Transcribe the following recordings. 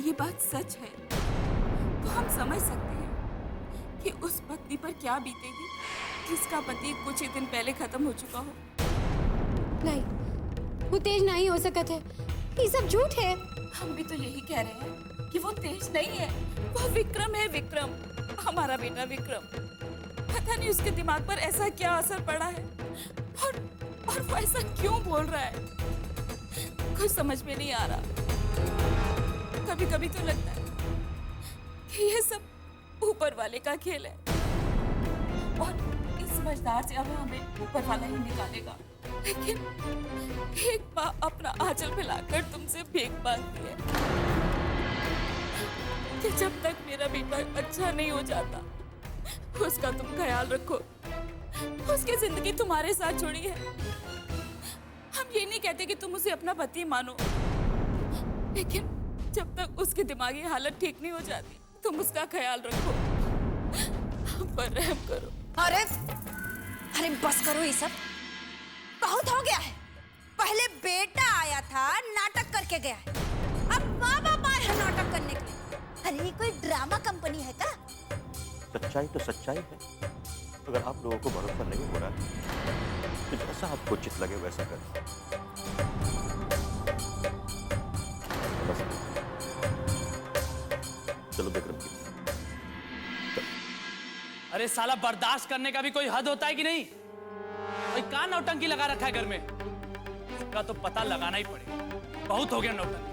ये बात सच है तो हम समझ सकते हैं कि उस पत्नी पर क्या बीतेगी जिसका पति कुछ ही दिन पहले खत्म हो चुका हो। नहीं, वो तेज नहीं हो सकत है। ये सब झूठ है। हम भी तो यही कह रहे हैं कि वो तेज नहीं है, वो विक्रम है। विक्रम, हमारा बेटा विक्रम। पता नहीं उसके दिमाग पर ऐसा क्या असर पड़ा है और वो ऐसा क्यों बोल रहा है, कुछ समझ में नहीं आ रहा। कभी कभी तो लगता है कि ये सब ऊपर वाले का खेल है और इस समझदार से अब हमें ऊपर वाला ही निकालेगा। लेकिन एक माँ अपना आंचल फैलाकर तुमसे भीख मांगती है कि जब तक मेरा बेटा अच्छा नहीं हो जाता उसका तुम ख्याल रखो, उसकी जिंदगी तुम्हारे साथ जुड़ी है। हम ये नहीं कहते कि तुम उसे अपना पति मानो, लेकिन जब तक उसकी दिमागी हालत ठीक नहीं हो जाती तुम उसका ख्याल रखो, हम पर रहम करो। अरे बस करो, ये सब बहुत हो गया है। पहले बेटा आया था, नाटक करके गया है, अब माँ बाप आए हैं नाटक करने के लिए। अरे ये कोई ड्रामा कंपनी है क्या? सच्चाई तो सच्चाई है। अगर आप लोगों को भरोसा नहीं हो रहा है तो जैसा आपको उचित लगे वैसा करें। बस चलो विक्रम जी। अरे साला, बर्दाश्त करने का भी कोई हद होता है कि नहीं? भाई कहाँ नौटंकी लगा रखा है घर में? इसका तो पता लगाना ही पड़ेगा। बहुत हो गया नौटंकी।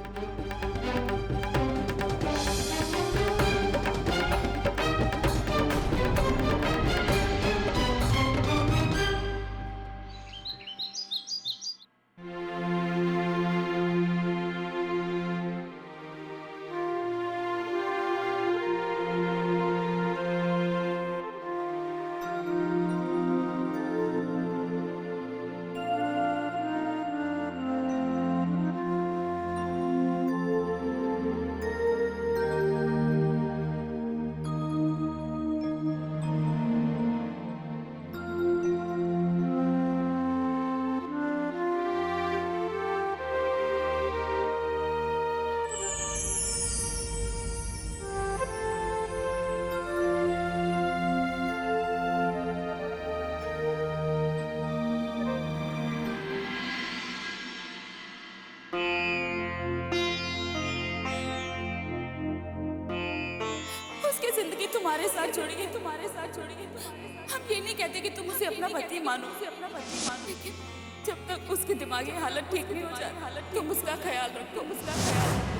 जिंदगी तुम्हारे साथ जुड़ी है, तुम्हारे साथ जुड़ी है। हम ये नहीं कहते कि तुम उसे अपना पति मानो, लेकिन जब तक उसकी दिमागी हालत ठीक नहीं हो जाती तुम उसका ख्याल रखो, तुम उसका ख्याल रखो।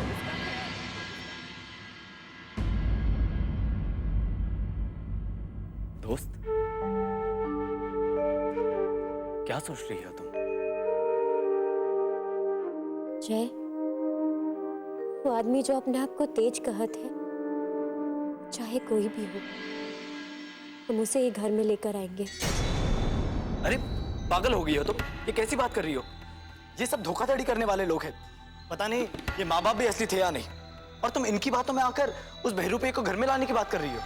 दोस्त, क्या सोच रही हो तुम? जय, वो आदमी जो अपने आप को तेज कहत है, चाहे कोई भी हो, हम उसे ही घर में लेकर आएंगे। अरे पागल हो गई हो तुम? ये कैसी बात कर रही हो? ये सब धोखाधड़ी करने वाले लोग हैं। पता नहीं ये माँ बाप भी असली थे या नहीं, और तुम इनकी बातों में आकर उस बहरूपे को घर में लाने की बात कर रही हो।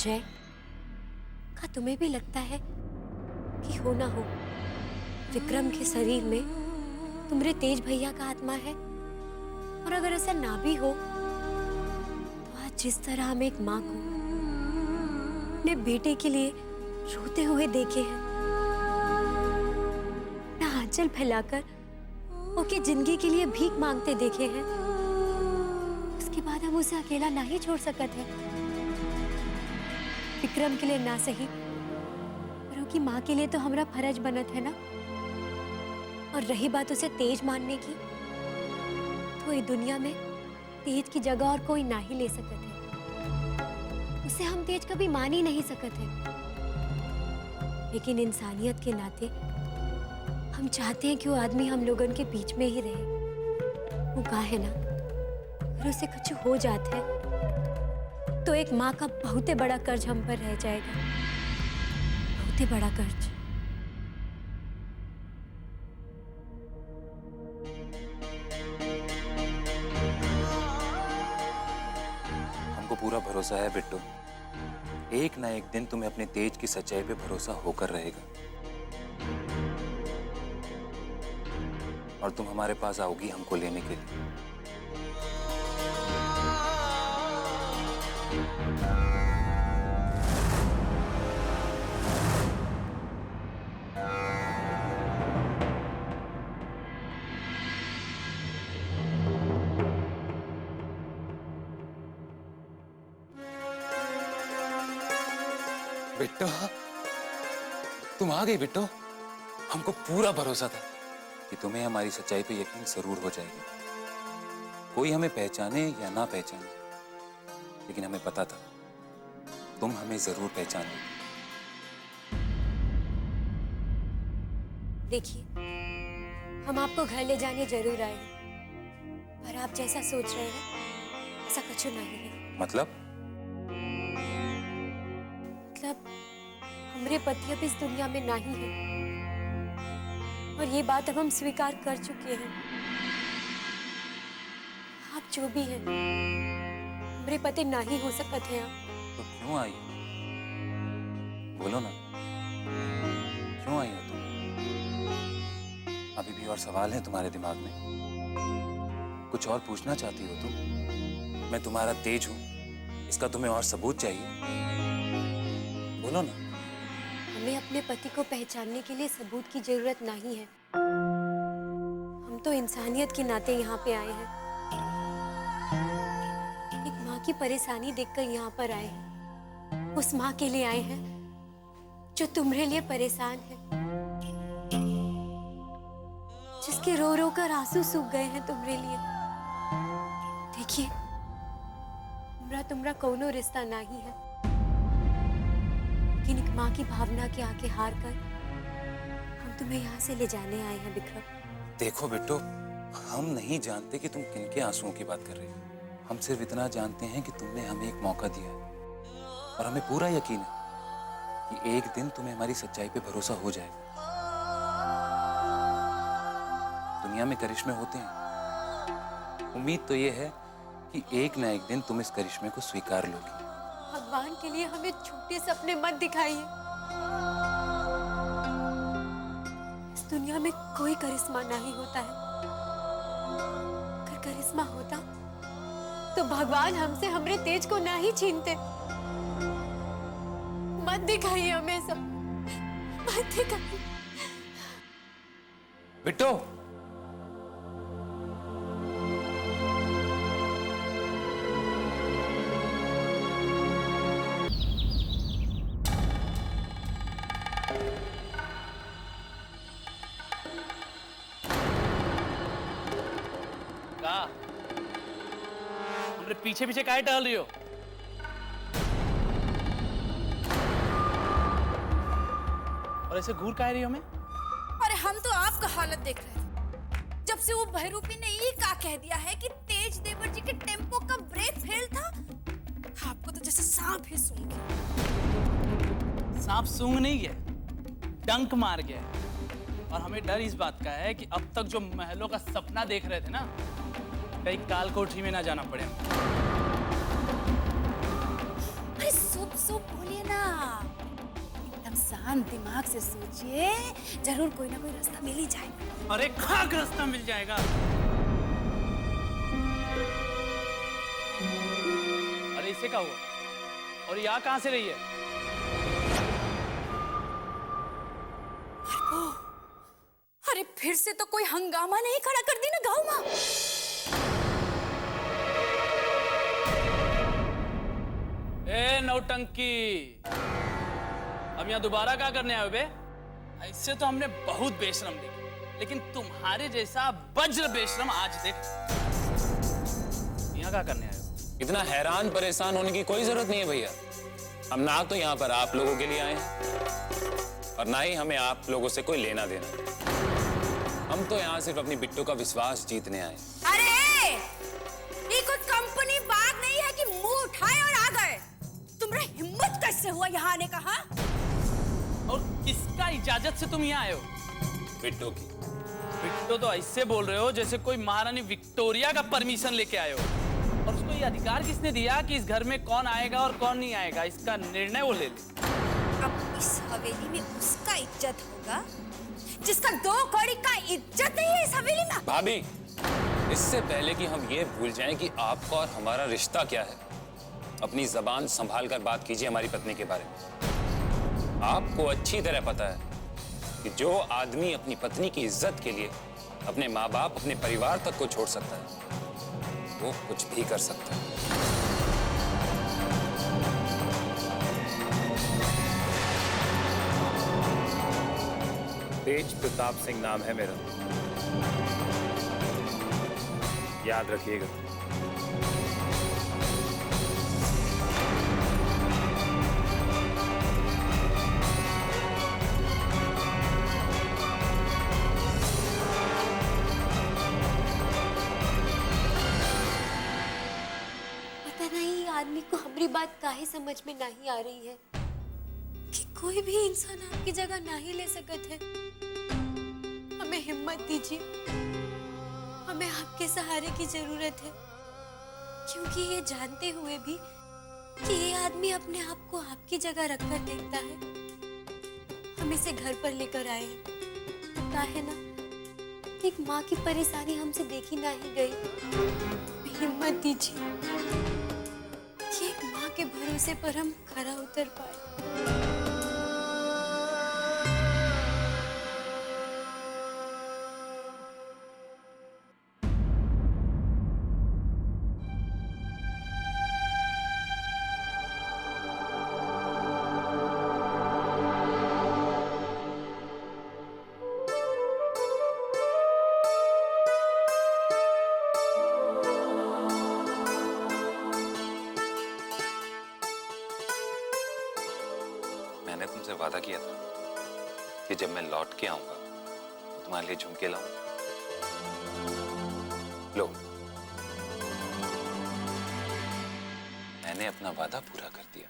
जय, क्या तुम्हें भी लगता है कि हो ना हो विक्रम के शरीर में तुम्हारे तेज भैया का आत्मा है? और अगर ऐसा ना भी हो तो आज जिस तरह हम एक माँ को अपने बेटे के लिए रोते हुए देखे हैं, ना आंचल फैलाकर ओके जिंदगी के लिए भीख मांगते देखे हैं, उसके बाद हम उसे अकेला ना ही छोड़ सकते हैं। विक्रम के लिए ना सही, पर उसकी माँ के लिए तो हमारा फर्ज बनत है ना। और रही बात उसे तेज मानने की, तो ये दुनिया में तेज की जगह और कोई ना ही ले सकते है। उसे हम तेज कभी मान ही नहीं सकते, लेकिन इंसानियत के नाते हम चाहते हैं कि वो आदमी हम लोगों के बीच में ही रहे। वो कहा है ना, अगर उसे कुछ हो जाता है तो एक माँ का बहुत बड़ा कर्ज हम पर रह जाएगा, बहुत बड़ा कर्ज। हमको पूरा भरोसा है बिट्टू, एक ना एक दिन तुम्हें अपने तेज की सच्चाई पे भरोसा होकर रहेगा। और तुम हमारे पास आओगी हमको लेने के लिए। बिट्टो, तुम आ गई बिट्टो। हमको पूरा भरोसा था कि तुम्हें हमारी सच्चाई पे यकीन जरूर हो जाएगा। कोई हमें पहचाने या ना पहचाने, लेकिन हमें पता था तुम हमें जरूर पहचान लोगी। देखिए, हम आपको घर ले जाने जरूर आए हैं, पर आप जैसा सोच रहे हैं ऐसा कुछ नहीं है। मतलब हमारे पति अब इस दुनिया में नहीं है, और ये बात अब हम स्वीकार कर चुके हैं। आप जो भी हैं, हमारे पति नहीं हो सकते हैं आप। तो क्यों आई? बोलो ना, क्यों आई हो तुम? अभी भी और सवाल हैं तुम्हारे दिमाग में? कुछ और पूछना चाहती हो तुम? मैं तुम्हारा तेज हूं, इसका तुम्हें और सबूत चाहिए? बोलो ना। हमें अपने पति को पहचानने के लिए सबूत की जरूरत नहीं है। हम तो इंसानियत के नाते यहाँ पे आए हैं। एक माँ की परेशानी देखकर यहाँ पर आए हैं। उस माँ के लिए आए हैं जो तुम्हारे लिए परेशान है, जिसके रो रो कर आंसू सूख गए हैं तुम्हारे लिए। देखिए, तुम्हारा कोनो रिश्ता नहीं है, लेकिन एक माँ की भावना के आगे हार कर हम तुम्हें यहाँ से ले जाने आए हैं विक्रम। देखो बिट्टो, हम नहीं जानते कि तुम किनके आंसुओं की बात कर रही हो। हम सिर्फ इतना जानते हैं कि तुमने हमें एक मौका दिया है, और हमें पूरा यकीन है कि एक दिन तुम्हें हमारी सच्चाई पे भरोसा हो जाएगा। दुनिया में करिश्मे होते हैं, उम्मीद तो ये है कि एक ना एक दिन तुम इस करिश्मे को स्वीकार लोगी। भगवान के लिए हमें छोटे सपने मत दिखाइए। इस दुनिया में कोई करिश्मा नहीं होता है। अगर करिश्मा होता तो भगवान हमसे हमारे तेज को ना ही छीनते। मत दिखाइए हमें सब, मत दिखाइए। बिट्टो, पीछे पीछे काहे टहल रही हो? और ऐसे घूर काहे रही हो? मैं अरे हम तो आपका हालत देख रहे थे। जब से वो बहरूपी ने ये का कह दिया है कि तेज देवर जी के टेम्पो का ब्रेक फेल था, आपको तो जैसे सांप ही सूंघ गया। सांप सूंघ नहीं गया, डंक मार गया। और हमें डर इस बात का है कि अब तक जो महलों का सपना देख रहे थे ना, कहीं काल कोठरी में ना जाना पड़े। अरे सुप सुप बोलिए ना, एकदम शांत दिमाग से सोचिए, जरूर कोई ना कोई रास्ता मिल ही जाएगा। अरे खाक रास्ता मिल जाएगा। अरे इसे क्या हुआ? और यहाँ कहाँ से रही है? अरे फिर से तो कोई हंगामा नहीं खड़ा कर दी ना गांव में। ए नौटंकी, अब यहाँ दोबारा क्या करने आए हो बे? ऐसे तो हमने बहुत बेशरम देखे, लेकिन तुम्हारे जैसा वज्र बेशरम आज देख। यहाँ क्या करने आए हो? इतना हैरान परेशान होने की कोई जरूरत नहीं है भैया। हम ना तो यहाँ पर आप लोगों के लिए आए हैं और ना ही हमें आप लोगों से कोई लेना देना। हम तो यहाँ सिर्फ अपनी बिट्टू का विश्वास जीतने आए। अरे ये कोई कंपनी बात नहीं है कि मुंह उठाए और आ गए। तुम्हारा हिम्मत कैसे हुआ यहाँ आने का? हाँ, और किसका इजाजत से तुम यहाँ आए हो? बिट्टू की। बिट्टू तो ऐसे बोल रहे हो जैसे कोई महारानी विक्टोरिया का परमिशन लेके आए हो। और उसको ये अधिकार किसने दिया कि इस घर में कौन आएगा और कौन नहीं आएगा? इसका निर्णय वो ले ले। अब इस हवेली में उसका इज्जत होगा जिसका 2 कौड़ी का इज्जत नहीं है इस हवेली में। भाभी, इससे पहले कि हम ये भूल जाएं कि आपका और हमारा रिश्ता क्या है, अपनी जबान संभाल कर बात कीजिए हमारी पत्नी के बारे में। आपको अच्छी तरह पता है कि जो आदमी अपनी पत्नी की इज्जत के लिए अपने माँ बाप, अपने परिवार तक को छोड़ सकता है, वो कुछ भी कर सकता है। तेज प्रताप सिंह नाम है मेरा, याद रखिएगा। पता नहीं आदमी को हमारी बात काहे समझ में नहीं आ रही है कि कोई भी इंसान आपकी जगह नहीं ले सकत है। हमें हिम्मत दीजिए, हमें आपके सहारे की जरूरत है, क्योंकि ये जानते हुए भी कि ये आदमी अपने आप को आपकी जगह रखकर देखता है, हम इसे घर पर लेकर आए हैं। पता है ना, एक माँ की परेशानी हमसे देखी नहीं गई। हिम्मत दीजिए कि एक माँ के भरोसे पर हम खरा उतर पाए। मैंने तुमसे वादा किया था कि जब मैं लौट के आऊंगा तो तुम्हारे लिए झुमके लाऊं। लो, मैंने अपना वादा पूरा कर दिया।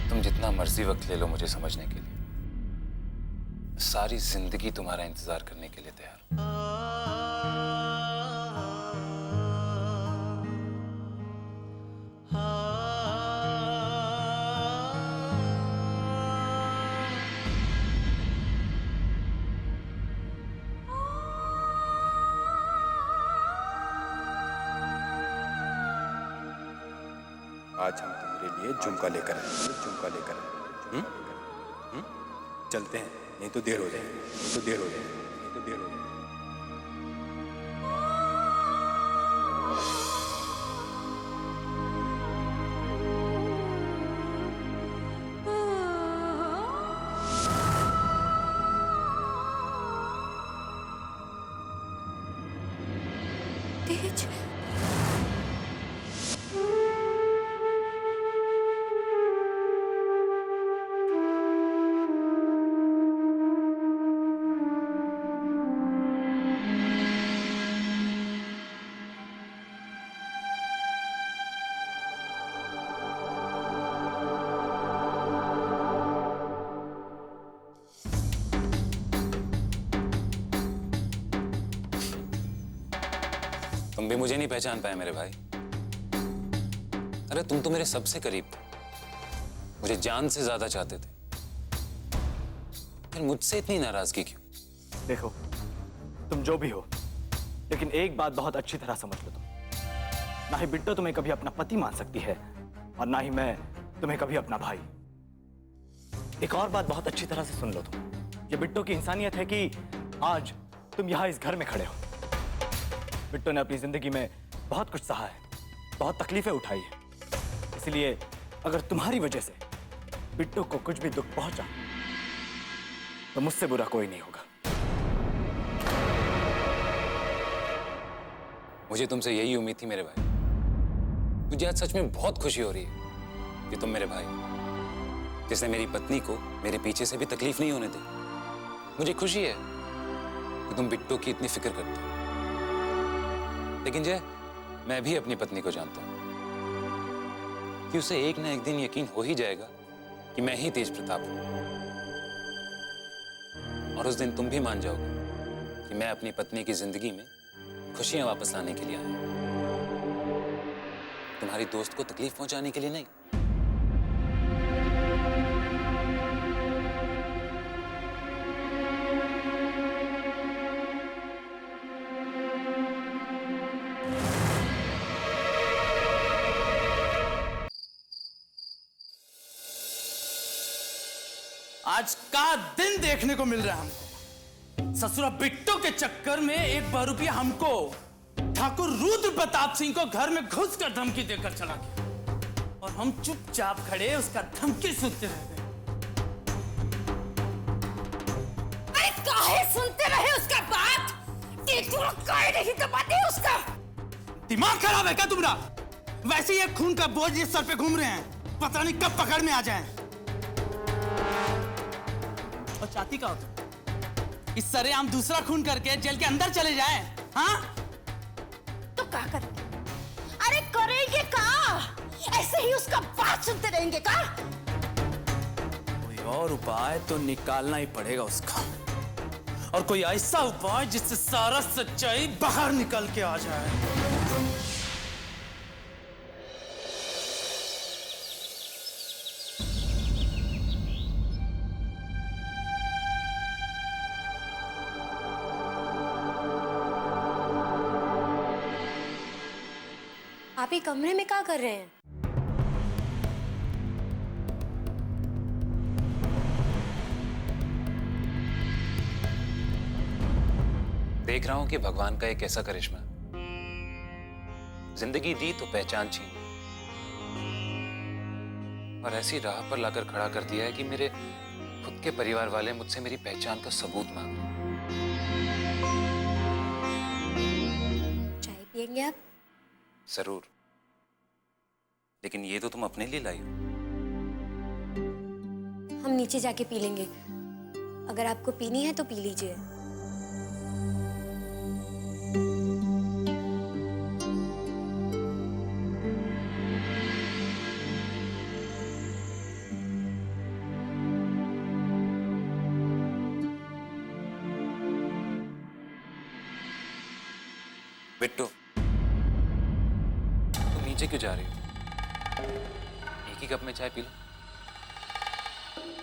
तुम जितना मर्जी वक्त ले लो मुझे समझने के लिए, सारी जिंदगी तुम्हारा इंतजार करने के लिए तैयार हूं। आज हम तुम्हारे लिए झुमका लेकर आए, झुमका लेकर आए। चलते हैं, नहीं तो देर हो जाएगी, नहीं तो देर हो जाएगी, नहीं तो देर हो जाएगी। तेज, तुम भी मुझे नहीं पहचान पाए मेरे भाई। अरे तुम तो मेरे सबसे करीब थे, मुझे जान से ज्यादा चाहते थे, फिर मुझसे इतनी नाराजगी क्यों? देखो, तुम जो भी हो, लेकिन एक बात बहुत अच्छी तरह समझ लो तुम, ना ही बिट्टो तुम्हें कभी अपना पति मान सकती है और ना ही मैं तुम्हें कभी अपना भाई। एक और बात बहुत अच्छी तरह से सुन लो तुम, ये बिट्टो की इंसानियत है कि आज तुम यहाँ इस घर में खड़े हो। बिट्टो ने अपनी जिंदगी में बहुत कुछ सहा है, बहुत तकलीफें उठाई है, इसलिए अगर तुम्हारी वजह से बिट्टो को कुछ भी दुख पहुंचा तो मुझसे बुरा कोई नहीं होगा। मुझे तुमसे यही उम्मीद थी मेरे भाई। मुझे आज सच में बहुत खुशी हो रही है कि तुम मेरे भाई, जिसने मेरी पत्नी को मेरे पीछे से भी तकलीफ नहीं होने दी। मुझे खुशी है कि तुम बिट्टो की इतनी फिक्र करते हो। लेकिन जय, मैं भी अपनी पत्नी को जानता हूं कि उसे एक ना एक दिन यकीन हो ही जाएगा कि मैं ही तेज प्रताप हूं। और उस दिन तुम भी मान जाओगे कि मैं अपनी पत्नी की जिंदगी में खुशियां वापस लाने के लिए आया हूं, तुम्हारी दोस्त को तकलीफ पहुंचाने के लिए नहीं। आज का दिन देखने को मिल रहा है हमको। ससुरा बिट्टो के चक्कर में एक बार रुपया हमको ठाकुर रुद्र प्रताप सिंह को घर में घुस कर धमकी देकर चला गया और हम चुपचाप खड़े उसका धमकी सुनते रह गए। अरे काहे सुनते रहे उसका बात? काहे नहीं दबाते उसका? दिमाग खराब है क्या तुम्हारा? वैसे ही एक खून का बोझ इस सर पे घूम रहे हैं, पता नहीं कब पकड़ में आ जाए। और चाहती का हो तुम? इस सरेआम दूसरा खून करके जेल के अंदर चले जाएं, हाँ? तो क्या करेंगे? अरे करेंगे का? ऐसे ही उसका बात सुनते रहेंगे का? कोई और उपाय तो निकालना ही पड़ेगा उसका, और कोई ऐसा उपाय जिससे सारा सच्चाई बाहर निकल के आ जाए। आप ही कमरे में क्या कर रहे हैं? देख रहा हूं कि भगवान का एक ऐसा करिश्मा, जिंदगी दी तो पहचान छीन, और ऐसी राह पर लाकर खड़ा कर दिया है कि मेरे खुद के परिवार वाले मुझसे मेरी पहचान का सबूत मांग रहे हैं। चाय पियेंगे आप? जरूर, लेकिन ये तो तुम अपने लिए लाई हो। हम नीचे जाके पी लेंगे। अगर आपको पीनी है तो पी लीजिए। बिट्टू, तुम नीचे क्यों जा रही हो? एक ही कप में चाय पी लो।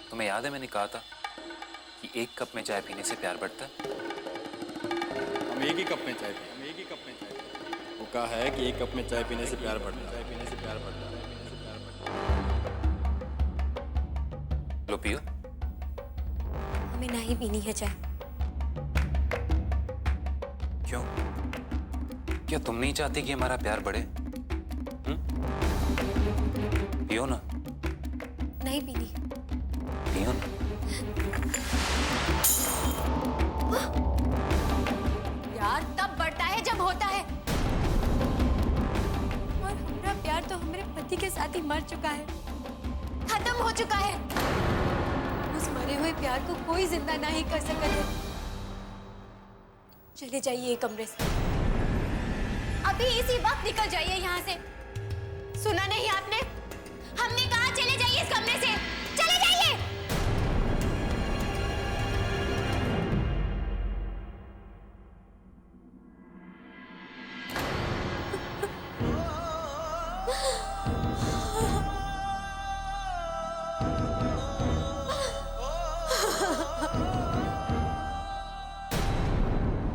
तुम्हें याद है मैंने कहा था कि एक कप में चाय पीने से प्यार बढ़ता है। हम एक ही कप में चाय पिए, हम एक ही कप में चाय पिए। वो कहा है कि एक कप में चाय पीने से प्यार बढ़ता है, चाय पीने से प्यार बढ़ता है, पीने से प्यार बढ़ता है। लो पियो। हमें नहीं पीनी है चाय। क्यों? क्या तुम नहीं चाहती कि हमारा प्यार बढ़े? पियो ना। नहीं पीनी। पियो ना। प्यार तब बढ़ता है जब होता है, और हमारा प्यार तो हमारे पति के साथ ही मर चुका है, खत्म हो चुका है। उस मरे हुए प्यार को कोई जिंदा नहीं कर सकता है। चले जाइए कमरे से, अभी इसी वक्त निकल जाइए यहाँ से। सुना नहीं आपने? हमने कहा चले जाइए इस कमरे से, चले जाइए।